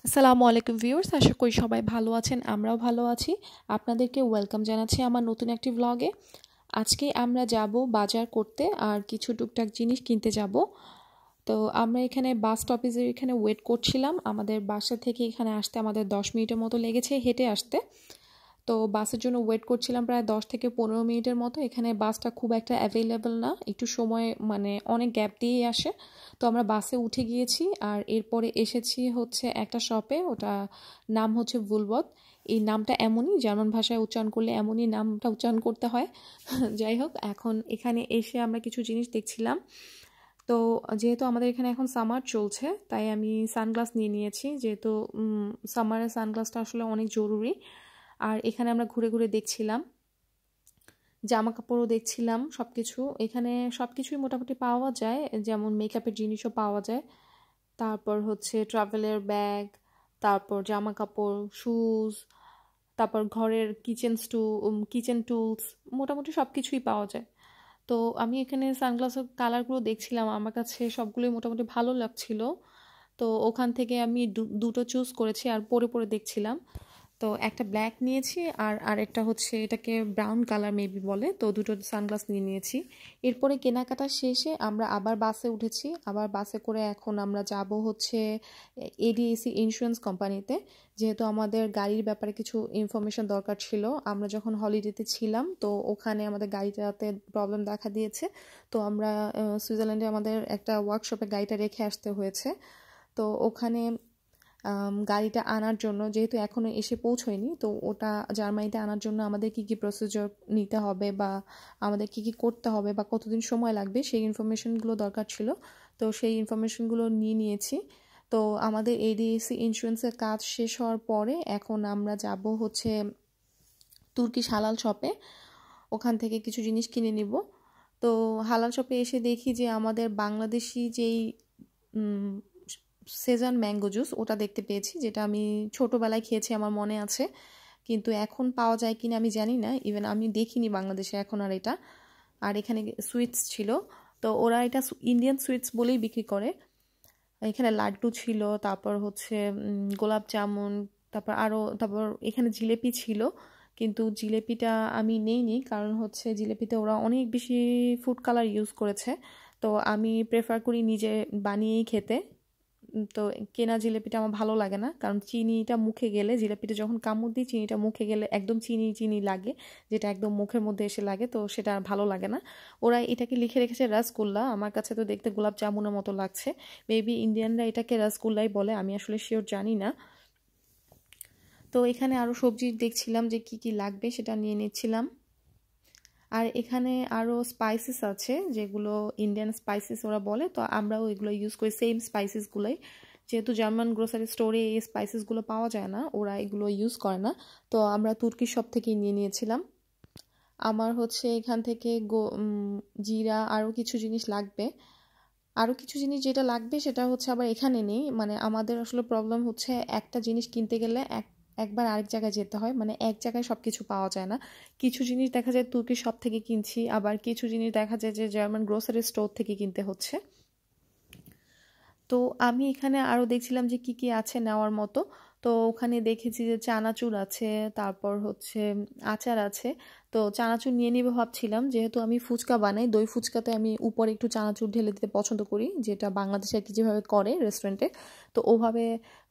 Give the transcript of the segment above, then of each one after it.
আসসালামু আলাইকুম ভিউয়ার্স, আশা করি সবাই ভালো আছেন। আমরাও ভালো আছি। আপনাদেরকে ওয়েলকাম জানাচ্ছি আমার নতুন একটি ব্লগে। আজকে আমরা যাব বাজার করতে আর কিছু টুকটাক জিনিস কিনতে যাব। তো আমরা এখানে বাস স্টপেজের এখানে ওয়েট করছিলাম। আমাদের বাসা থেকে এখানে আসতে আমাদের 10 মিনিটের মতো লেগেছে হেঁটে আসতে। তো বাসের জন্য ওয়েট করছিলাম প্রায় 10 থেকে 15 মিনিটের মতো। এখানে বাসটা খুব একটা অ্যাভেলেবল না, একটু সময় অনেক গ্যাপ দিয়েই আসে। তো আমরা বাসে উঠে গিয়েছি আর এরপরে এসেছি হচ্ছে একটা শপে, ওটা নাম হচ্ছে ভুলবত। এই নামটা এমনই, জার্মান ভাষায় উচ্চারণ করলে এমনই নামটা উচ্চারণ করতে হয়। যাই হোক, এখন এখানে এসে আমরা কিছু জিনিস দেখছিলাম। তো যেহেতু আমাদের এখানে এখন সামার চলছে, তাই আমি সানগ্লাস নিয়ে নিয়েছি, যেহেতু সামারের সানগ্লাসটা আসলে অনেক জরুরি। আর এখানে আমরা ঘুরে ঘুরে দেখছিলাম, জামা কাপড়ও দেখছিলাম, সব কিছু এখানে সব কিছুই মোটামুটি পাওয়া যায়, যেমন মেকআপের জিনিসও পাওয়া যায়, তারপর হচ্ছে ট্রাভেলের ব্যাগ, তারপর জামা কাপড়, শুজ, তারপর ঘরের কিচেন টুলস, মোটামুটি সব কিছুই পাওয়া যায়। তো আমি এখানে সানগ্লাসের কালারগুলো দেখছিলাম, আমার কাছে সবগুলোই মোটামুটি ভালো লাগছিল। তো ওখান থেকে আমি দুটো চুজ করেছি আর পরে পরে দেখছিলাম। তো একটা ব্ল্যাক নিয়েছি আর আরেকটা হচ্ছে এটাকে ব্রাউন কালার মেবি বলে, তো দুটো সানগ্লাস নিয়ে নিয়েছি। এরপরে কেনাকাটা শেষে আমরা আবার বাসে উঠেছি, আবার বাসে করে এখন আমরা যাব হচ্ছে এডিএসি ইন্স্যুরেন্স কোম্পানিতে, যেহেতু আমাদের গাড়ির ব্যাপারে কিছু ইনফরমেশন দরকার ছিল। আমরা যখন হলিডেতে ছিলাম তো ওখানে আমাদের গাড়িটাতে প্রবলেম দেখা দিয়েছে, তো আমরা সুইজারল্যান্ডে আমাদের একটা ওয়ার্কশপে গাড়িটা রেখে আসতে হয়েছে। তো ওখানে গাড়িটা আনার জন্য, যেহেতু এখনও এসে পৌঁছয়নি, তো ওটা জার্মানিতে আনার জন্য আমাদের কী কী প্রসিজার নিতে হবে বা আমাদের কী কী করতে হবে বা কতদিন সময় লাগবে সেই ইনফরমেশনগুলো দরকার ছিল। তো সেই ইনফরমেশনগুলো নিয়েছি। তো আমাদের এডিএসি ইন্স্যুরেন্সের কাজ শেষ হওয়ার পরে এখন আমরা যাব হচ্ছে তুর্কিশ হালাল শপে, ওখান থেকে কিছু জিনিস কিনে নিব। তো হালাল শপে এসে দেখি যে আমাদের বাংলাদেশি যেই সেজান ম্যাঙ্গো জুস, ওটা দেখতে পেয়েছি, যেটা আমি ছোটোবেলায় খেয়েছি, আমার মনে আছে, কিন্তু এখন পাওয়া যায় কিনা আমি জানি না, ইভেন আমি দেখিনি বাংলাদেশে এখন আর এটা। আর এখানে সুইটস ছিল, তো ওরা এটা ইন্ডিয়ান সুইটস বলেই বিক্রি করে। এখানে লাড্ডু ছিল, তারপর হচ্ছে গোলাপ জামুন, তারপর এখানে জিলেপি ছিল, কিন্তু জিলেপিটা আমি নেইনি, কারণ হচ্ছে জিলেপিতে ওরা অনেক বেশি ফুড কালার ইউজ করেছে। তো আমি প্রেফার করি নিজে বানিয়েই খেতে। তো কেনা জিলেপিটা আমার ভালো লাগে না, কারণ চিনিটা মুখে গেলে, জিলেপিটা যখন কামড় দিই চিনিটা মুখে গেলে একদম চিনি চিনি লাগে, যেটা একদম মুখের মধ্যে এসে লাগে, তো সেটা ভালো লাগে না। ওরা এটাকে লিখে রেখেছে রসগোল্লা, আমার কাছে তো দেখতে গোলাপ জামুনের মতো লাগছে। মেবি ইন্ডিয়ানরা এটাকে রসগোল্লাই বলে, আমি আসলে শিওর জানি না। তো এখানে আরও সবজি দেখছিলাম যে কি কি লাগবে, সেটা নিয়ে নিচ্ছিলাম। আর এখানে আরও স্পাইসেস আছে, যেগুলো ইন্ডিয়ান স্পাইসেস ওরা বলে, তো আমরাও এগুলো ইউজ করি, সেম স্পাইসেসগুলোই। যেহেতু জার্মান গ্রোসারি স্টোরে এই স্পাইসেসগুলো পাওয়া যায় না, ওরা এগুলো ইউজ করে না, তো আমরা তুর্কি শপ থেকেই নিয়ে নিয়েছিলাম। আমার হচ্ছে এখান থেকে জিরা, আরও কিছু জিনিস লাগবে। আরও কিছু জিনিস যেটা লাগবে সেটা হচ্ছে আবার এখানে নেই, আমাদের আসলে প্রবলেম হচ্ছে একটা জিনিস কিনতে গেলে একবার আরেক জায়গায় যেতে হয়, এক জায়গায় সব কিছু পাওয়া যায় না। কিছু জিনিস দেখা যায় তুর্কি শপ থেকে কিনছি, আবার কিছু জিনিস দেখা যায় যে জার্মান গ্রোসারি স্টোর থেকে কিনতে হচ্ছে। তো আমি এখানে আরও দেখছিলাম যে কি কি আছে নেওয়ার মতো। তো ওখানে দেখেছি যে চানাচুর আছে, তারপর হচ্ছে আচার আছে। তো চানাচুর নিয়ে নিবে ভাবছিলাম, যেহেতু আমি ফুচকা বানাই, দই ফুচকাতে আমি উপরে একটু চানাচুর ঢেলে দিতে পছন্দ করি, যেটা বাংলাদেশে আর কি যেভাবে করে রেস্টুরেন্টে, তো ওভাবে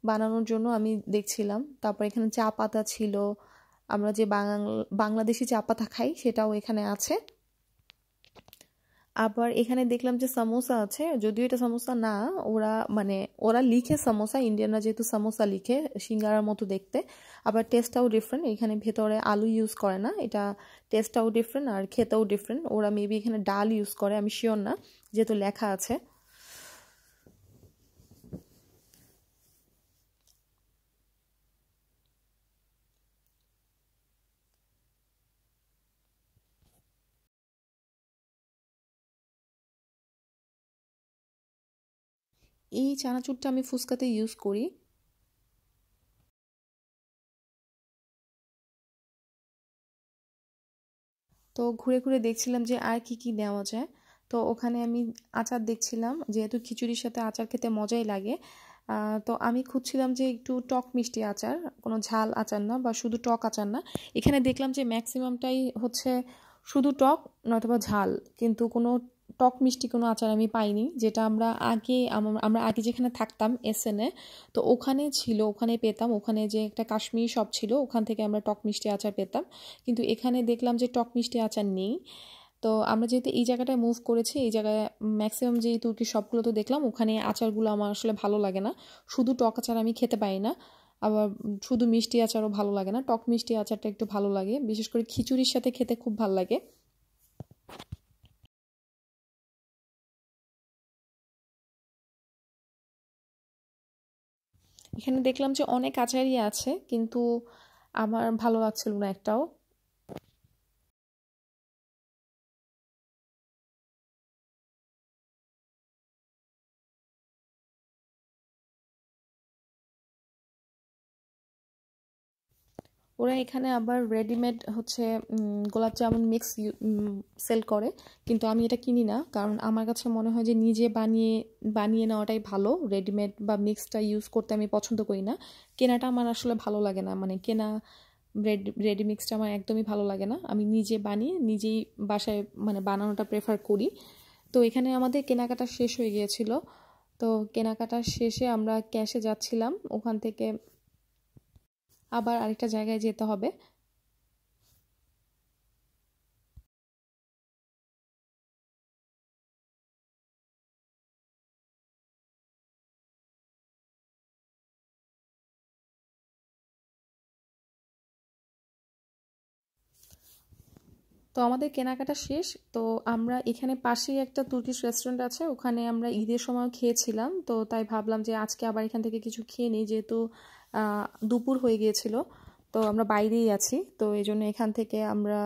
বানানোর জন্য আমি দেখছিলাম। তারপর এখানে চা পাতা ছিল, আমরা যে বাংলাদেশি চা পাতা খাই সেটাও এখানে আছে। আবার এখানে দেখলাম যে সামোসা আছে, যদিও এটা সামোসা না, ওরা ওরা লিখে সামোসা, ইন্ডিয়ানরা যেহেতু সামোসা লিখে, সিঙ্গারার মতো দেখতে। আবার টেস্টটাও ডিফারেন্ট, এখানে ভেতরে আলু ইউজ করে না, এটা টেস্টটাও ডিফারেন্ট আর খেতেও ডিফারেন্ট। ওরা মেবি এখানে ডাল ইউজ করে, আমি শিওর না, যেহেতু লেখা আছে। এই চানাচুরটা আমি ফুচকাতে ইউজ করি। তো ঘুরে ঘুরে দেখছিলাম যে আর কি কি নেওয়া যায়। তো ওখানে আমি আচার দেখছিলাম, যেহেতু খিচুড়ির সাথে আচার খেতে মজাই লাগে। তো আমি খুঁজছিলাম যে একটু টক মিষ্টি আচার, কোনো ঝাল আচার না বা শুধু টক আচার না। এখানে দেখলাম যে ম্যাক্সিমামটাই হচ্ছে শুধু টক নয়তোবা ঝাল, কিন্তু কোনো টক মিষ্টি কোনো আচার আমি পাইনি, যেটা আমরা আগে যেখানে থাকতাম এসএনে, তো ওখানে ছিল, ওখানে পেতাম, ওখানে যে একটা কাশ্মীরি শপ ছিল ওখান থেকে আমরা টক মিষ্টি আচার পেতাম। কিন্তু এখানে দেখলাম যে টক মিষ্টি আচার নেই। তো আমরা যেহেতু এই জায়গাটায় মুভ করেছি, এই জায়গায় ম্যাক্সিমাম যে তুর্কি শপগুলো তো দেখলাম, ওখানে আচারগুলো আমার আসলে ভালো লাগে না। শুধু টক আচার আমি খেতে পাই না, আবার শুধু মিষ্টি আচারও ভালো লাগে না। টক মিষ্টি আচারটা একটু ভালো লাগে, বিশেষ করে খিচুড়ির সাথে খেতে খুব ভালো লাগে। এখানে দেখলাম যে অনেক আচারই আছে, কিন্তু আমার ভালো লাগছিল না একটাও। ওরা এখানে আবার রেডিমেড হচ্ছে গোলাপ জামুন মিক্স সেল করে, কিন্তু আমি এটা কিনি না, কারণ আমার কাছে মনে হয় যে নিজে বানিয়ে বানিয়ে নেওয়াটাই ভালো। রেডিমেড বা মিক্সটা ইউজ করতে আমি পছন্দ করি না। কেনাটা আমার আসলে ভালো লাগে না, মানে কেনা রেডি মিক্সটা আমার একদমই ভালো লাগে না। আমি নিজে বানিয়ে নিজেই বাসায় মানে বানানোটা প্রেফার করি। তো এখানে আমাদের কেনাকাটা শেষ হয়ে গিয়েছিল। তো কেনাকাটা শেষে আমরা ক্যাশে যাচ্ছিলাম, ওখান থেকে আবার আরেকটা জায়গায় যেতে হবে। তো আমাদের কেনাকাটা শেষ। তো আমরা এখানে পাশেই একটা তুর্কিশ রেস্টুরেন্ট আছে, ওখানে আমরা ঈদের সময় খেয়েছিলাম, তো তাই ভাবলাম যে আজকে আবার এখান থেকে কিছু খেয়ে নিই, যেহেতু দুপুর হয়ে গিয়েছিল। তো আমরা বাইরেই আছি, তো এই জন্য এখান থেকে আমরা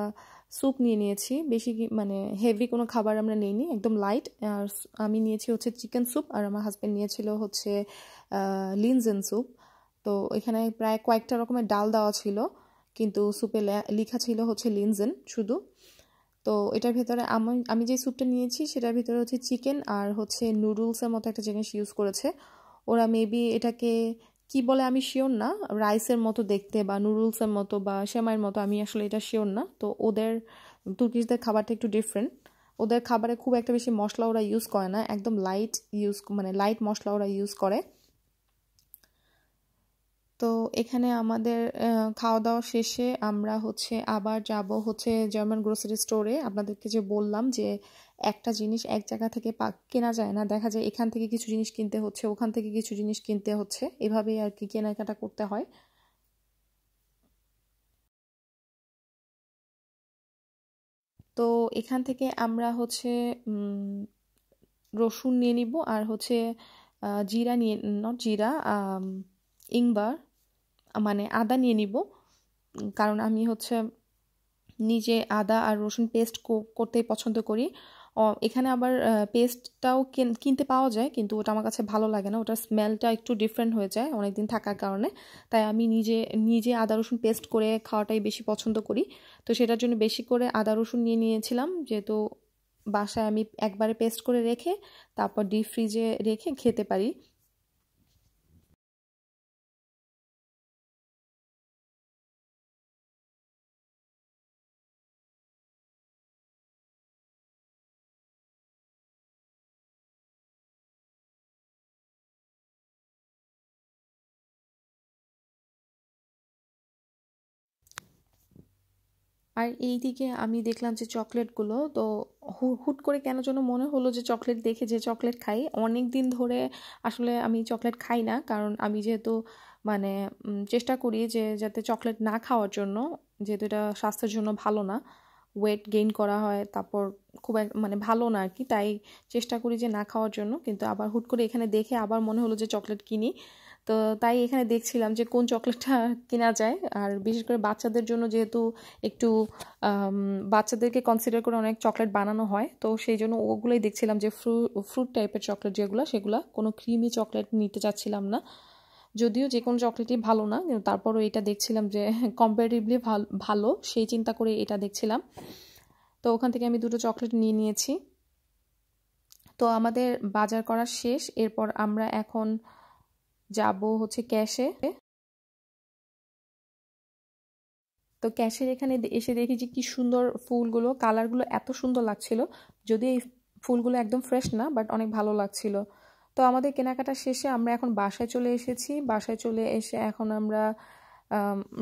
স্যুপ নিয়ে নিয়েছি। বেশি মানে হেভি কোনো খাবার আমরা নিইনি, একদম লাইট। আর আমি নিয়েছি হচ্ছে চিকেন স্যুপ, আর আমার হাজব্যান্ড নিয়েছিল হচ্ছে লিনজেন স্যুপ। তো এখানে প্রায় কয়েকটা রকমের ডাল দেওয়া ছিল, কিন্তু স্যুপে লেখা ছিল হচ্ছে লিনজেন শুধু। তো এটার ভেতরে আমি আমি যে স্যুপটা নিয়েছি সেটার ভিতরে হচ্ছে চিকেন আর হচ্ছে নুডলসের মতো একটা জিনিস ইউজ করেছে। ওরা মেবি এটাকে কি বলে আমি শিওর না, রাইসের মতো দেখতে বা নুডলসের মতো বা সেমাইয়ের মতো, আমি আসলে এটা শিওর না। তো ওদের তুর্কিশদের খাবারটা একটু ডিফারেন্ট। ওদের খাবারে খুব একটা বেশি মশলা ওরা ইউজ করে না, একদম লাইট মানে লাইট মশলা ওরা ইউজ করে। তো এখানে আমাদের খাওয়া দাওয়া শেষে আমরা হচ্ছে আবার যাব হচ্ছে জার্মান গ্রোসারি স্টোরে। আপনাদেরকে যে বললাম যে একটা জিনিস এক জায়গা থেকে কেনা যায় না, দেখা যায় এখান থেকে কিছু জিনিস কিনতে হচ্ছে, ওখান থেকে কিছু জিনিস কিনতে হচ্ছে, এভাবেই আর কি কেনাকাটা করতে হয়। তো এখান থেকে আমরা হচ্ছে উম, রসুন নিয়ে নিব, আর হচ্ছে জিরা নিয়ে, নট জিরা, ইংবার, মানে আদা নিয়ে নিব। কারণ আমি হচ্ছে নিজে আদা আর রসুন পেস্ট করতেই পছন্দ করি। এখানে আবার পেস্টটাও কিনতে পাওয়া যায়, কিন্তু ওটা আমার কাছে ভালো লাগে না, ওটার স্মেলটা একটু ডিফারেন্ট হয়ে যায় অনেকদিন থাকার কারণে। তাই আমি নিজে নিজে আদা রসুন পেস্ট করে খাওয়াটাই বেশি পছন্দ করি। তো সেটার জন্য বেশি করে আদা রসুন নিয়ে নিয়েছিলাম, যেহেতু বাসায় আমি একবারে পেস্ট করে রেখে তারপর ডিপ ফ্রিজে রেখে খেতে পারি। আর এইদিকে আমি দেখলাম যে চকলেটগুলো, তো হুট করে কেন যেন মনে হলো যে চকলেট দেখে যে চকলেট খাই। অনেক দিন ধরে আসলে আমি চকলেট খাই না, কারণ আমি যেহেতু মানে চেষ্টা করি যে যাতে চকলেট না খাওয়ার জন্য, যেহেতু এটা স্বাস্থ্যের জন্য ভালো না, ওয়েট গেইন করা হয়, তারপর খুব মানে ভালো না আর কি, তাই চেষ্টা করি যে না খাওয়ার জন্য। কিন্তু আবার হুট করে এখানে দেখে আবার মনে হলো যে চকলেট কিনি। তো তাই এখানে দেখছিলাম যে কোন চকলেটটা কেনা যায়। আর বিশেষ করে বাচ্চাদের জন্য যেহেতু একটু বাচ্চাদেরকে কনসিডার করে অনেক চকলেট বানানো হয়, তো সেই জন্য ওগুলোই দেখছিলাম যে ফ্রুট টাইপের চকলেট যেগুলো, সেগুলো কোনো ক্রিমি চকলেট নিতে চাচ্ছিলাম না। যদিও যে কোনো চকলেটই ভালো না, কিন্তু তারপরও এটা দেখছিলাম যে কম্পারেটিভলি ভালো, সেই চিন্তা করে এটা দেখছিলাম। তো ওখান থেকে আমি দুটো চকলেট নিয়ে নিয়েছি। তো আমাদের বাজার করা শেষ, এরপর আমরা এখন যাব হচ্ছে ক্যাশে। তো ক্যাশের এখানে এসে দেখি যে কি সুন্দর ফুলগুলো, কালারগুলো এত সুন্দর লাগছিল। যদি এই ফুলগুলো একদম ফ্রেশ না, বাট অনেক ভালো লাগছিল। তো আমাদের কেনাকাটা শেষে আমরা এখন বাসায় চলে এসেছি। বাসায় চলে এসে এখন আমরা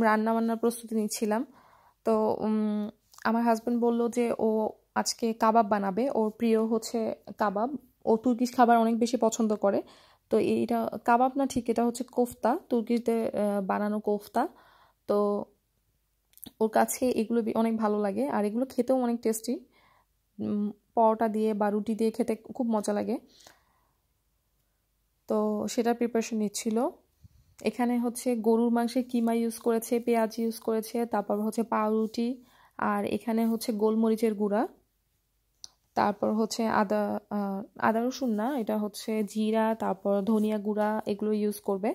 রান্না বান্নার প্রস্তুতি নিচ্ছিলাম। তো আমার হাজব্যান্ড বলল যে ও আজকে কাবাব বানাবে, ওর প্রিয় হচ্ছে কাবাব। ও তুর্কিশ খাবার অনেক বেশি পছন্দ করে। তো এইটা কাবাব না, ঠিক এটা হচ্ছে কোফতা, তুর্কিশদের বানানো কোফতা। তো ওর কাছে এগুলো অনেক ভালো লাগে, আর এগুলো খেতেও অনেক টেস্টি। পরোটা দিয়ে বা রুটি দিয়ে খেতে খুব মজা লাগে। তো সেটার প্রিপারেশন নিচ্ছিল। এখানে হচ্ছে গরুর মাংসে কিমা ইউজ করেছে, পেঁয়াজ ইউজ করেছে, তারপর হচ্ছে পাউরুটি, আর এখানে হচ্ছে গোলমরিচের গুঁড়া, তারপর হচ্ছে আদা রসুন না, এটা হচ্ছে জিরা, তারপর ধনিয়া গুঁড়া, এগুলো ইউজ করবে।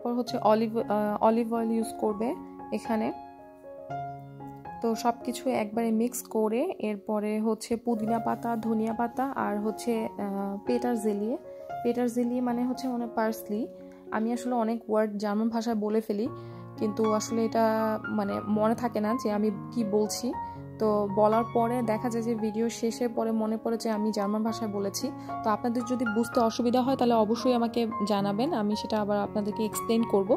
তারপর হচ্ছে অলিভ অয়েল ইউজ করবে এখানে। তো সব কিছু একবারে মিক্স করে এরপরে হচ্ছে পুদিনা পাতা, ধনিয়া পাতা, আর হচ্ছে পেটার জেলিয়ে মানে হচ্ছে পার্সলি। আমি আসলে অনেক ওয়ার্ড জার্মান ভাষায় বলে ফেলি, কিন্তু আসলে এটা মানে মনে থাকে না যে আমি কি বলছি। তো বলার পরে দেখা যায় যে ভিডিও শেষে পরে মনে পড়ে যে আমি জার্মান ভাষায় বলেছি। তো আপনাদের যদি বুঝতে অসুবিধা হয় তাহলে অবশ্যই আমাকে জানাবেন, আমি সেটা আবার আপনাদেরকে এক্সপ্লেন করব।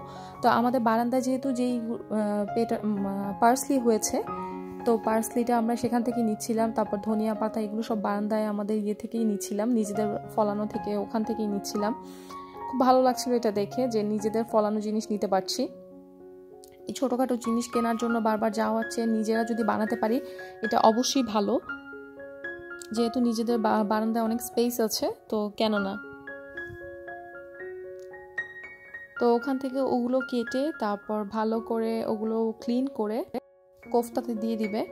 তো আমাদের বারান্দায় যেহেতু যেই পার্সলি হয়েছে, তো পার্সলিটা আমরা সেখান থেকে নিচ্ছিলাম। তারপর ধনিয়া পাতা, এগুলো সব বারান্দায় আমাদের থেকেই নিচ্ছিলাম, নিজেদের ফলানো থেকে, ওখান থেকেই নিচ্ছিলাম। খুব ভালো লাগছিল এটা দেখে যে নিজেদের ফলানো জিনিস নিতে পারছি। এই ছোটোখাটো জিনিস কেনার জন্য বারবার যাওয়া হচ্ছে, নিজেরা যদি বানাতে পারি এটা অবশ্যই ভালো। যেহেতু নিজেদের বারান্দায় অনেক স্পেস আছে, তো কেন না। তো ওখান থেকে ওগুলো কেটে তারপর ভালো করে ওগুলো ক্লিন করে কোফতাতে দিয়ে দিবে।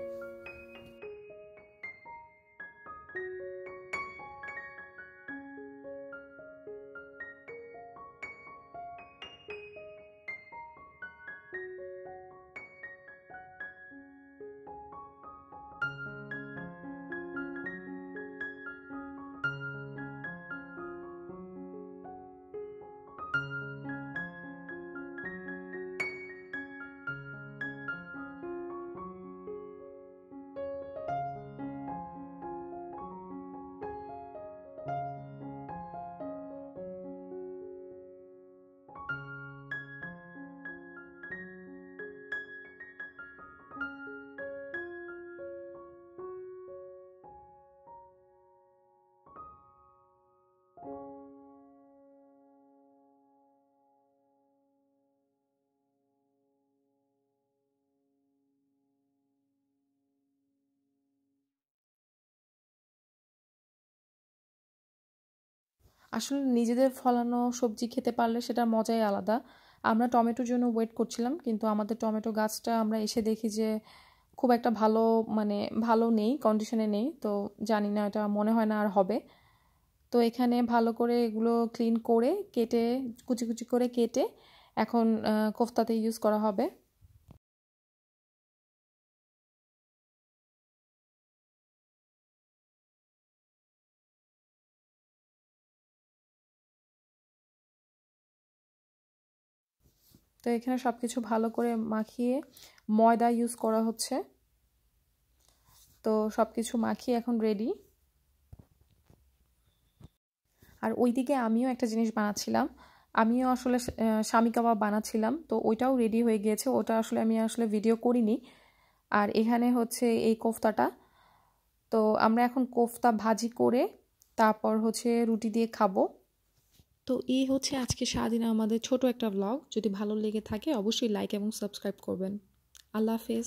আসলে নিজেদের ফলানো সবজি খেতে পারলে সেটার মজাই আলাদা। আমরা টমেটোর জন্য ওয়েট করছিলাম, কিন্তু আমাদের টমেটো গাছটা আমরা এসে দেখি যে খুব একটা ভালো মানে ভালো নেই, কন্ডিশনে নেই। তো জানি না, এটা মনে হয় না আর হবে। তো এখানে ভালো করে এগুলো ক্লিন করে কেটে কুচি কুচি করে কেটে এখন কোফতাতে ইউজ করা হবে। তো এখানে সব কিছু ভালো করে মাখিয়ে ময়দা ইউজ করা হচ্ছে। তো সব কিছু মাখিয়ে এখন রেডি। আর ওইদিকে আমিও একটা জিনিস বানাচ্ছিলাম, আমিও আসলে স্বামী কাবাব বানাচ্ছিলাম। তো ওইটাও রেডি হয়ে গিয়েছে, ওটা আসলে আমি ভিডিও করিনি। আর এখানে হচ্ছে এই কোফতাটা। তো আমরা এখন কোফতা ভাজি করে তারপর হচ্ছে রুটি দিয়ে খাবো। তো এই হচ্ছে আজকে সারাদিন আমাদের ছোট একটা ব্লগ। যদি ভালো লেগে থাকে অবশ্যই লাইক এবং সাবস্ক্রাইব করবেন। আল্লাহ হাফেজ।